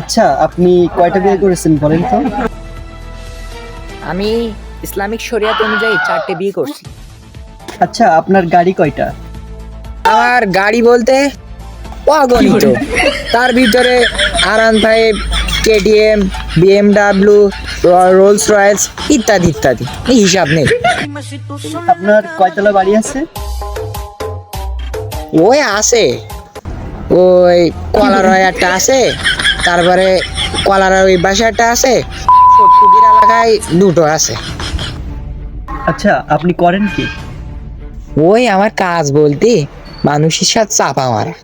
আচ্ছা, আপনি কয়টা বিয়ে করেছেন বলেন তো? আমি ইসলামিক শরিয়াত অনুযায়ী 4টে বিয়ে করছি। আচ্ছা, আপনার গাড়ি কয়টা? আমার গাড়ি বলতে অগণিত, তার ভিতরে R15, KTM, BMW, Rolls Royce ইত্যাদি ইত্যাদি, এই হিসাব নেই। আপনার কয়তলা বাড়ি আছে? ওই আছে, ওই কলারয় একটা আছে, তারপরে কলারয় ওই বাসা একটা আছে, সটকুটির এলাকায় দুটো আছে। আচ্ছা, আপনি করেন কি? ওই আমার কাজ বলতে মানুষের সাথে চাপা মারা।